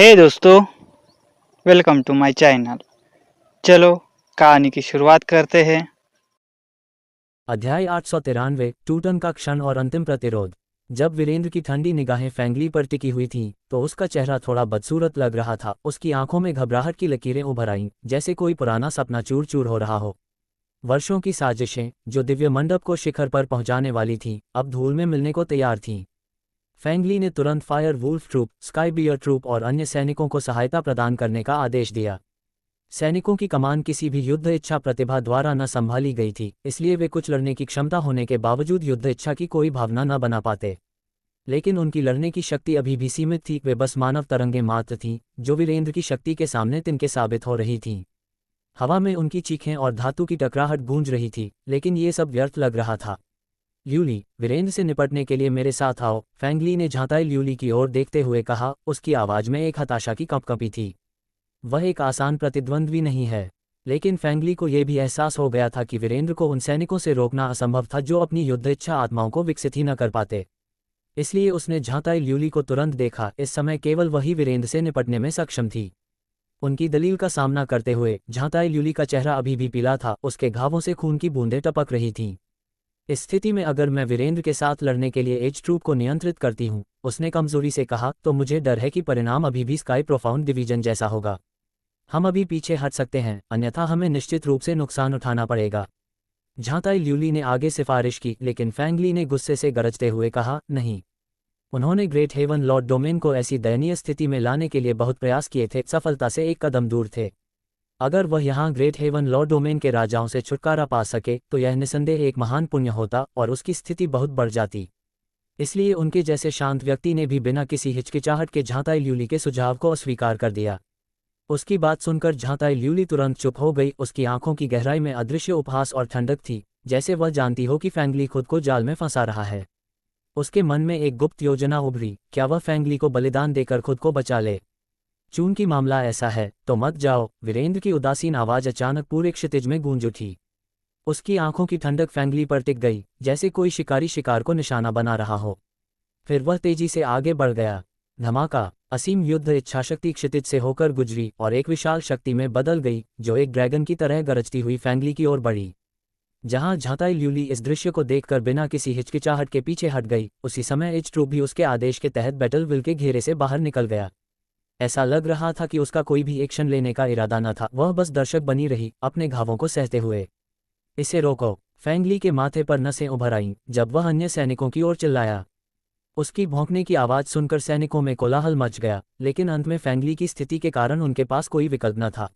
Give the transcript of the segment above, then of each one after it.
हे दोस्तों, welcome to my channel. चलो कहानी की शुरुआत करते हैं। अध्याय 893 टूटन का क्षण और अंतिम प्रतिरोध। जब वीरेंद्र की ठंडी निगाहें फैंगली पर टिकी हुई थीं, तो उसका चेहरा थोड़ा बदसूरत लग रहा था। उसकी आंखों में घबराहट की लकीरें उभर आईं, जैसे कोई पुराना सपना चूर चूर हो रहा हो। वर्षों की साजिशें, जो दिव्य मंडप को शिखर पर पहुंचाने वाली थीं, अब धूल में मिलने को तैयार थीं। फैंगली ने तुरंत Fire Wolf Troop, Sky Bear Troop और अन्य सैनिकों को सहायता प्रदान करने का आदेश दिया। सैनिकों की कमान किसी भी युद्ध इच्छा प्रतिभा द्वारा न संभाली गई थी, इसलिए वे कुछ लड़ने की क्षमता होने के बावजूद युद्ध इच्छा की कोई भावना न बना पाते। लेकिन उनकी लड़ने की शक्ति अभी भी सीमित थी। वे बस मानव तरंगें मात्र थीं, जो वीरेंद्र की शक्ति के सामने तिनके साबित हो रही थीं। हवा में उनकी चीखें और धातु की टकराहट गूंज रही थी, लेकिन ये सब व्यर्थ लग रहा था। ल्यूली, वीरेंद्र से निपटने के लिए मेरे साथ आओ, फैंगली ने झांताई ल्यूली की ओर देखते हुए कहा। उसकी आवाज़ में एक हताशा की कंपकंपी थी। वह एक आसान प्रतिद्वंद्वी नहीं है, लेकिन फैंगली को यह भी एहसास हो गया था कि वीरेंद्र को उन सैनिकों से रोकना असंभव था जो अपनी युद्ध इच्छा आत्माओं को विकसित ही न कर पाते। इसलिए उसने झांताई ल्यूली को तुरंत देखा। इस समय केवल वही वीरेंद्र से निपटने में सक्षम थी। उनकी दलील का सामना करते हुए झांताई ल्यूली का चेहरा अभी भी पीला था, उसके घावों से खून की बूंदें टपक रही थीं। इस स्थिति में अगर मैं वीरेंद्र के साथ लड़ने के लिए एज ट्रूप को नियंत्रित करती हूँ, उसने कमजोरी से कहा, तो मुझे डर है कि परिणाम अभी भी स्काई प्रोफाउंड डिवीजन जैसा होगा। हम अभी पीछे हट सकते हैं, अन्यथा हमें निश्चित रूप से नुकसान उठाना पड़ेगा। झांताई ल्यूली ने आगे सिफारिश की, लेकिन फैंगली ने गुस्से से गरजते हुए कहा, नहीं। उन्होंने ग्रेट हेवन लॉर्ड डोमेन को ऐसी दयनीय स्थिति में लाने के लिए बहुत प्रयास किए थे, सफलता से एक कदम दूर थे। अगर वह यहाँ ग्रेट हेवन लॉर्ड डोमेन के राजाओं से छुटकारा पा सके, तो यह निसंदेह एक महान पुण्य होता और उसकी स्थिति बहुत बढ़ जाती। इसलिए उनके जैसे शांत व्यक्ति ने भी बिना किसी हिचकिचाहट के झांताई ल्यूली के सुझाव को अस्वीकार कर दिया। उसकी बात सुनकर झांताई ल्यूली तुरंत चुप हो गई। उसकी आंखों की गहराई में अदृश्य उपहास और ठंडक थी, जैसे वह जानती हो कि फैंगली खुद को जाल में फंसा रहा है। उसके मन में एक गुप्त योजना उभरी। क्या वह फैंगली को बलिदान देकर खुद को बचा ले? चूंकि मामला ऐसा है, तो मत जाओ। वीरेंद्र की उदासीन आवाज अचानक पूरे क्षितिज में गूंज उठी। उसकी आंखों की ठंडक फैंगली पर टिक गई, जैसे कोई शिकारी शिकार को निशाना बना रहा हो। फिर वह तेजी से आगे बढ़ गया। धमाका! असीम युद्ध इच्छाशक्ति क्षितिज से होकर गुजरी और एक विशाल शक्ति में बदल गई, जो एक ड्रैगन की तरह गरजती हुई फैंगली की ओर बढ़ी। जहां झांताई ल्यूली इस दृश्य को देखकर बिना किसी हिचकिचाहट के पीछे हट गई, उसी समय एच ट्रूप भी उसके आदेश के तहत बैटलविल के घेरे से बाहर निकल गया। ऐसा लग रहा था कि उसका कोई भी एक्शन लेने का इरादा न था, वह बस दर्शक बनी रही, अपने घावों को सहते हुए। इसे रोको! फैंगली के माथे पर नसें उभर आईं जब वह अन्य सैनिकों की ओर चिल्लाया। उसकी भौंकने की आवाज़ सुनकर सैनिकों में कोलाहल मच गया, लेकिन अंत में फैंगली की स्थिति के कारण उनके पास कोई विकल्प न था।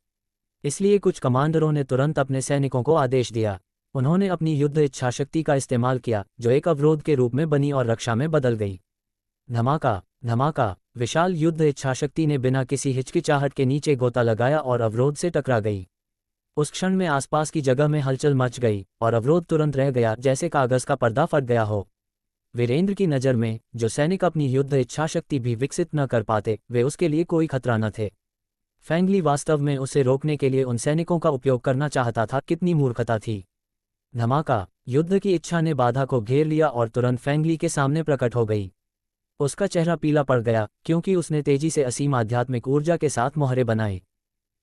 इसलिए कुछ कमांडरों ने तुरंत अपने सैनिकों को आदेश दिया। उन्होंने अपनी युद्ध इच्छाशक्ति का इस्तेमाल किया, जो एक अवरोध के रूप में बनी और रक्षा में बदल गई। धमाका! धमाका! विशाल युद्ध इच्छाशक्ति ने बिना किसी हिचकिचाहट के नीचे गोता लगाया और अवरोध से टकरा गई। उस क्षण में आसपास की जगह में हलचल मच गई और अवरोध तुरंत रह गया, जैसे कागज का पर्दा फट गया हो। वीरेंद्र की नज़र में, जो सैनिक अपनी युद्ध इच्छाशक्ति भी विकसित न कर पाते, वे उसके लिए कोई खतरा न थे। फैंगली वास्तव में उसे रोकने के लिए उन सैनिकों का उपयोग करना चाहता था। कितनी मूर्खता थी! धमाका! युद्ध की इच्छा ने बाधा को घेर लिया और तुरंत फैंगली के सामने प्रकट हो गई। उसका चेहरा पीला पड़ गया, क्योंकि उसने तेजी से असीम आध्यात्मिक ऊर्जा के साथ मोहरे बनाए।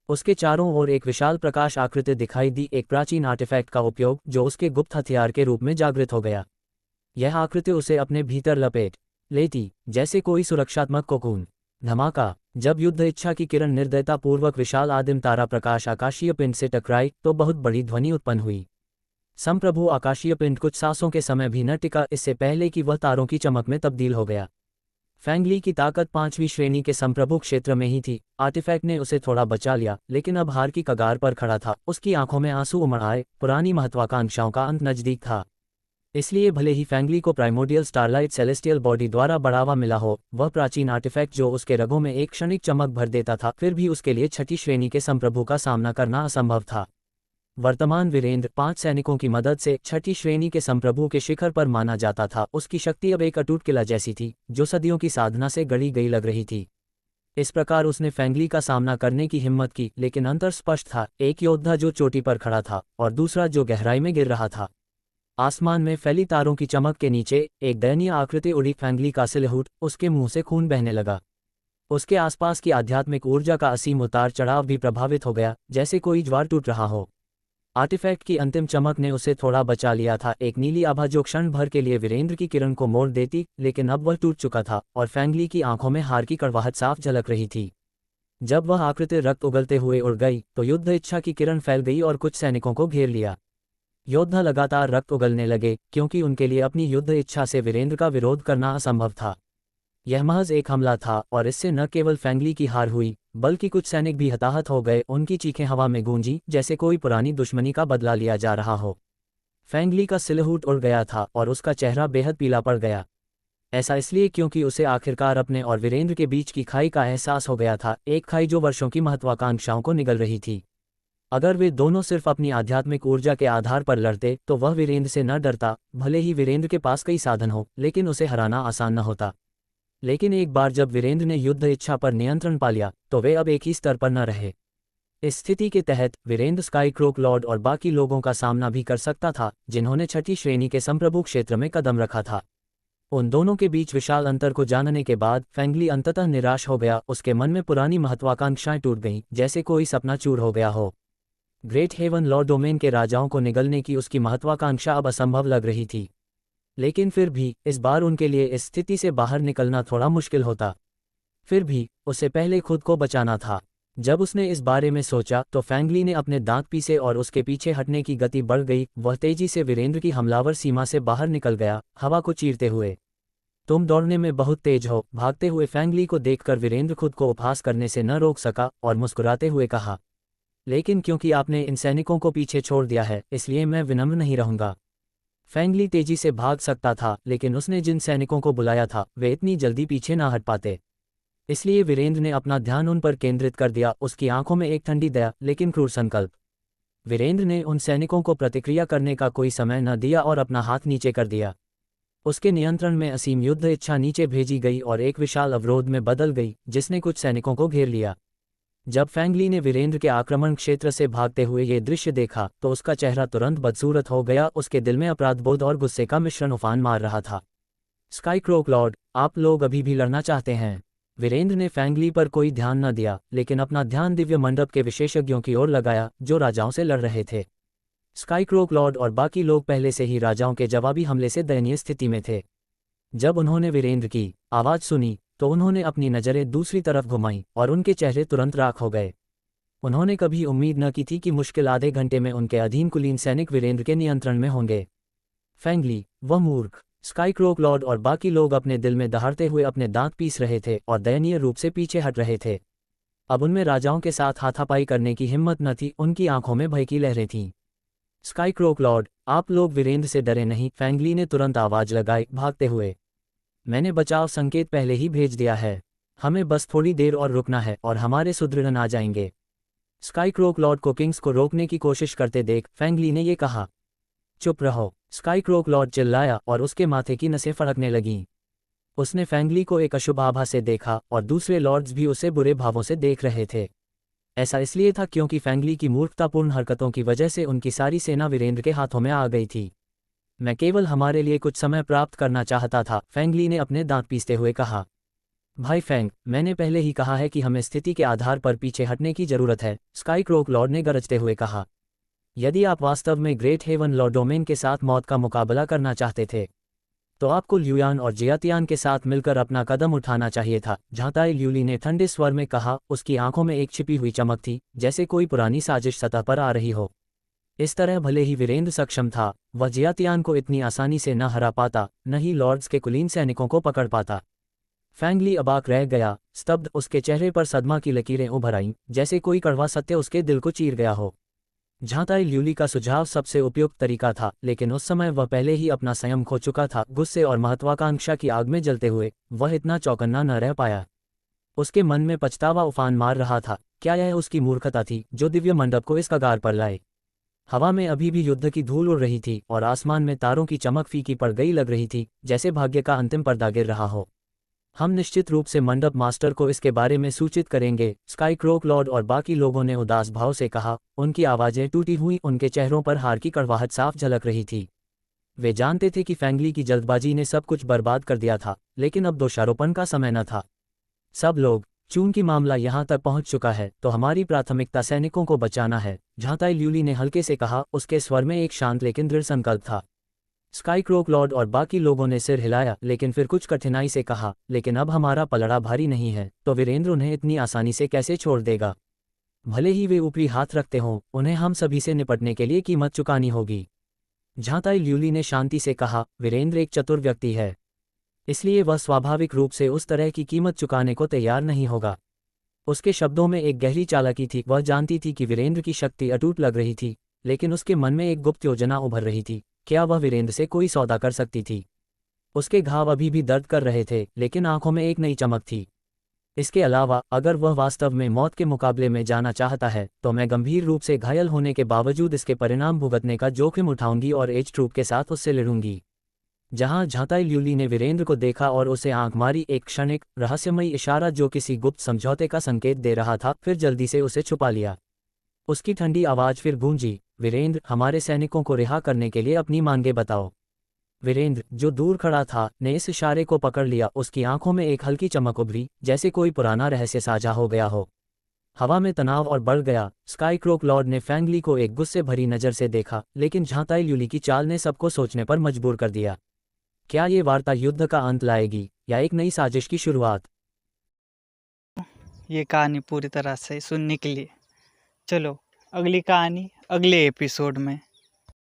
उसके चारों ओर एक विशाल प्रकाश आकृति दिखाई दी, एक प्राचीन आर्टिफैक्ट का उपयोग, जो उसके गुप्त हथियार के रूप में जागृत हो गया। यह आकृति उसे अपने भीतर लपेट लेती, जैसे कोई सुरक्षात्मक कोकून। धमाका! जब युद्ध इच्छा की किरण निर्दयतापूर्वक विशाल आदिम तारा प्रकाश आकाशीय पिंड से टकराई, तो बहुत बड़ी ध्वनि उत्पन्न हुई। संप्रभु आकाशीय पिंड कुछ सांसों के समय भी न टिका, इससे पहले कि वह तारों की चमक में तब्दील हो गया। फैंगली की ताकत 5वीं श्रेणी के संप्रभु क्षेत्र में ही थी। आर्टिफैक्ट ने उसे थोड़ा बचा लिया, लेकिन अब हार की कगार पर खड़ा था। उसकी आंखों में आंसू उमड़ आए, पुरानी महत्वाकांक्षाओं का अंत नजदीक था। इसलिए भले ही फैंगली को प्राइमोडियल स्टारलाइट सेलेस्टियल बॉडी द्वारा बढ़ावा मिला हो, वह प्राचीन आर्टिफैक्ट जो उसके रगों में एक क्षणिक चमक भर देता था, फिर भी उसके लिए 6ठी श्रेणी के संप्रभु का सामना करना असंभव था। वर्तमान वीरेंद्र 5 सैनिकों की मदद से 6ठी श्रेणी के संप्रभु के शिखर पर माना जाता था। उसकी शक्ति अब एक अटूट किला जैसी थी, जो सदियों की साधना से गढ़ी गई लग रही थी। इस प्रकार उसने फैंगली का सामना करने की हिम्मत की, लेकिन अंतर स्पष्ट था, एक योद्धा जो चोटी पर खड़ा था और दूसरा जो गहराई में गिर रहा था। आसमान में फैली तारों की चमक के नीचे एक दयनीय आकृति उड़ी। फैंगली का सिलहूट, उसके मुंह से खून बहने लगा। उसके आसपास की आध्यात्मिक ऊर्जा का असीम उतार चढ़ाव भी प्रभावित हो गया, जैसे कोई ज्वार टूट रहा हो। आर्टिफैक्ट की अंतिम चमक ने उसे थोड़ा बचा लिया था, एक नीली आभा जो क्षण भर के लिए वीरेंद्र की किरण को मोड़ देती, लेकिन अब वह टूट चुका था और फैंगली की आंखों में हार की कड़वाहट साफ झलक रही थी। जब वह आकृति रक्त उगलते हुए उड़ गई तो युद्ध इच्छा की किरण फैल गई और कुछ सैनिकों को घेर लिया। योद्धा लगातार रक्त उगलने लगे, क्योंकि उनके लिए अपनी युद्ध इच्छा से वीरेंद्र का विरोध करना असंभव था। यह महज एक हमला था और इससे न केवल फैंगली की हार हुई, बल्कि कुछ सैनिक भी हताहत हो गए। उनकी चीखें हवा में गूंजी, जैसे कोई पुरानी दुश्मनी का बदला लिया जा रहा हो। फैंगली का सिलहूट उड़ गया था और उसका चेहरा बेहद पीला पड़ गया। ऐसा इसलिए क्योंकि उसे आखिरकार अपने और वीरेंद्र के बीच की खाई का एहसास हो गया था, एक खाई जो वर्षों की महत्वाकांक्षाओं को निगल रही थी। अगर वे दोनों सिर्फ अपनी आध्यात्मिक ऊर्जा के आधार पर लड़ते तो वह वीरेंद्र से न डरता, भले ही वीरेंद्र के पास कई साधन हो, लेकिन उसे हराना आसान न होता। लेकिन एक बार जब वीरेंद्र ने युद्ध इच्छा पर नियंत्रण पा लिया तो वे अब एक ही स्तर पर न रहे। इस स्थिति के तहत वीरेंद्र स्काईक्रोक लॉर्ड और बाकी लोगों का सामना भी कर सकता था, जिन्होंने छठी श्रेणी के संप्रभु क्षेत्र में कदम रखा था। उन दोनों के बीच विशाल अंतर को जानने के बाद फैंगली अंततः निराश हो गया। उसके मन में पुरानी महत्वाकांक्षाएं टूट गईं, जैसे कोई सपना चूर हो गया हो। ग्रेट हेवन लॉ डोमेन के राजाओं को निगलने की उसकी महत्वाकांक्षा अब असंभव लग रही थी। लेकिन फिर भी इस बार उनके लिए इस स्थिति से बाहर निकलना थोड़ा मुश्किल होता। फिर भी उसे पहले खुद को बचाना था। जब उसने इस बारे में सोचा तो फैंगली ने अपने दांत पीसे और उसके पीछे हटने की गति बढ़ गई। वह तेजी से वीरेंद्र की हमलावर सीमा से बाहर निकल गया, हवा को चीरते हुए। तुम दौड़ने में बहुत तेज हो। भागते हुए फैंगली को देखकर वीरेंद्र खुद को उपहास करने से न रोक सका और मुस्कुराते हुए कहा, लेकिन क्योंकि आपने इन सैनिकों को पीछे छोड़ दिया है, इसलिए मैं विनम्र नहीं रहूंगा। फैंगली तेजी से भाग सकता था, लेकिन उसने जिन सैनिकों को बुलाया था वे इतनी जल्दी पीछे ना हट पाते। इसलिए वीरेंद्र ने अपना ध्यान उन पर केंद्रित कर दिया, उसकी आंखों में एक ठंडी दया लेकिन क्रूर संकल्प। वीरेंद्र ने उन सैनिकों को प्रतिक्रिया करने का कोई समय न दिया और अपना हाथ नीचे कर दिया। उसके नियंत्रण में असीम युद्ध इच्छा नीचे भेजी गई और एक विशाल अवरोध में बदल गई, जिसने कुछ सैनिकों को घेर लिया। जब फैंगली ने वीरेंद्र के आक्रमण क्षेत्र से भागते हुए ये दृश्य देखा तो उसका चेहरा तुरंत बदसूरत हो गया। उसके दिल में अपराधबोध और गुस्से का मिश्रण उफान मार रहा था। स्काईक्रोक लॉर्ड, आप लोग अभी भी लड़ना चाहते हैं? वीरेंद्र ने फैंगली पर कोई ध्यान न दिया, लेकिन अपना ध्यान दिव्य मंडप के विशेषज्ञों की ओर लगाया, जो राजाओं से लड़ रहे थे। स्काईक्रोक लॉर्ड और बाकी लोग पहले से ही राजाओं के जवाबी हमले से दयनीय स्थिति में थे। जब उन्होंने वीरेंद्र की आवाज सुनी तो उन्होंने अपनी नज़रें दूसरी तरफ घुमाईं और उनके चेहरे तुरंत राख हो गए। उन्होंने कभी उम्मीद न की थी कि मुश्किल आधे घंटे में उनके अधीन कुलीन सैनिक वीरेंद्र के नियंत्रण में होंगे। फैंगली, वह मूर्ख! स्काईक्रोक लॉर्ड और बाकी लोग अपने दिल में दहाड़ते हुए अपने दांत पीस रहे थे और दयनीय रूप से पीछे हट रहे थे। अब उनमें राजाओं के साथ हाथापाई करने की हिम्मत न थी, उनकी आंखों में भय की लहरें थीं। स्काईक्रोक लॉर्ड, आप लोग वीरेंद्र से डरे नहीं? फैंगली ने तुरंत आवाज लगाई, भागते हुए। मैंने बचाव संकेत पहले ही भेज दिया है। हमें बस थोड़ी देर और रुकना है और हमारे सुदृढ़ आ जाएंगे। स्काईक्रोक लॉर्ड को किंग्स को रोकने की कोशिश करते देख फैंगली ने ये कहा। चुप रहो! स्काईक्रोक लॉर्ड चिल्लाया और उसके माथे की नसें फड़कने लगीं। उसने फैंगली को एक अशुभ आभा से देखा और दूसरे लॉर्ड्स भी उसे बुरे भावों से देख रहे थे। ऐसा इसलिए था क्योंकि फैंगली की मूर्खतापूर्ण हरकतों की वजह से उनकी सारी सेना वीरेंद्र के हाथों में आ गई थी। मैं केवल हमारे लिए कुछ समय प्राप्त करना चाहता था, फैंगली ने अपने दांत पीसते हुए कहा। भाई फैंग, मैंने पहले ही कहा है कि हमें स्थिति के आधार पर पीछे हटने की जरूरत है, स्काईक्रोक लॉर्ड ने गरजते हुए कहा। यदि आप वास्तव में ग्रेट हेवन लॉ डोमेन के साथ मौत का मुकाबला करना चाहते थे तो आपको ल्यूयान और जियातियान के साथ मिलकर अपना कदम उठाना चाहिए था, झांताई ल्यूली ने ठंडे स्वर में कहा। उसकी आंखों में एक छिपी हुई चमक थी, जैसे कोई पुरानी साजिश सतह पर आ रही हो। इस तरह भले ही वीरेंद्र सक्षम था, वह जियातियान को इतनी आसानी से न हरा पाता, न ही लॉर्ड्स के कुलीन सैनिकों को पकड़ पाता। फैंगली अबाक रह गया, स्तब्ध। उसके चेहरे पर सदमा की लकीरें उभर आईं, जैसे कोई कड़वा सत्य उसके दिल को चीर गया हो। झांताई ल्यूली का सुझाव सबसे उपयुक्त तरीका था, लेकिन उस समय वह पहले ही अपना संयम खो चुका था। गुस्से और महत्वाकांक्षा की आग में जलते हुए वह इतना चौकन्ना न रह पाया। उसके मन में पछतावा उफान मार रहा था। क्या यह उसकी मूर्खता थी जो दिव्य मंडप को इस कगार पर लाए? हवा में अभी भी युद्ध की धूल उड़ रही थी और आसमान में तारों की चमक फीकी पड़ गई लग रही थी, जैसे भाग्य का अंतिम पर्दा गिर रहा हो। हम निश्चित रूप से मंडप मास्टर को इसके बारे में सूचित करेंगे, स्काईक्रोक लॉर्ड और बाकी लोगों ने उदास भाव से कहा। उनकी आवाजें टूटी हुई, उनके चेहरों पर हार की कड़वाहट साफ झलक रही थी। वे जानते थे कि फैंगली की जल्दबाजी ने सब कुछ बर्बाद कर दिया था, लेकिन अब दोषारोपण का समय न था। सब लोग चूंकि मामला यहाँ तक पहुँच चुका है तो हमारी प्राथमिकता सैनिकों को बचाना है, झांताई ल्यूली ने हल्के से कहा। उसके स्वर में एक शांत लेकिन दृढ़ संकल्प था। स्काईक्रोक लॉर्ड और बाकी लोगों ने सिर हिलाया, लेकिन फिर कुछ कठिनाई से कहा, लेकिन अब हमारा पलड़ा भारी नहीं है, तो वीरेंद्र उन्हें इतनी आसानी से कैसे छोड़ देगा? भले ही वे ऊपरी हाथ रखते हों, उन्हें हम सभी से निपटने के लिए कीमत चुकानी होगी। झांताई ल्यूली ने शांति से कहा, वीरेंद्र एक चतुर व्यक्ति है, इसलिए वह स्वाभाविक रूप से उस तरह की कीमत चुकाने को तैयार नहीं होगा। उसके शब्दों में एक गहरी चालाकी थी। वह जानती थी कि वीरेंद्र की शक्ति अटूट लग रही थी, लेकिन उसके मन में एक गुप्त योजना उभर रही थी। क्या वह वीरेंद्र से कोई सौदा कर सकती थी? उसके घाव अभी भी दर्द कर रहे थे, लेकिन आंखों में एक नई चमक थी। इसके अलावा अगर वह वास्तव में मौत के मुकाबले में जाना चाहता है तो मैं गंभीर रूप से घायल होने के बावजूद इसके परिणाम भुगतने का जोखिम उठाऊंगी और एज ट्रूप के साथ उससे लड़ूंगी। जहां झांताई ल्यूली ने वीरेंद्र को देखा और उसे आंख मारी, एक क्षणिक रहस्यमयी इशारा जो किसी गुप्त समझौते का संकेत दे रहा था, फिर जल्दी से उसे छुपा लिया। उसकी ठंडी आवाज फिर गूंजी, वीरेंद्र, हमारे सैनिकों को रिहा करने के लिए अपनी मांगे बताओ। वीरेंद्र, जो दूर खड़ा था, ने इस इशारे को पकड़ लिया। उसकी आंखों में एक हल्की चमक उभरी, जैसे कोई पुराना रहस्य साझा हो गया हो। हवा में तनाव और बढ़ गया। स्काईक्रोक लॉर्ड ने फैंगली को एक गुस्से भरी नज़र से देखा, लेकिन झांताई ल्यूली की चाल ने सबको सोचने पर मजबूर कर दिया। क्या ये वार्ता युद्ध का अंत लाएगी या एक नई साजिश की शुरुआत? ये कहानी पूरी तरह से सुनने के लिए चलो अगली कहानी अगले एपिसोड में।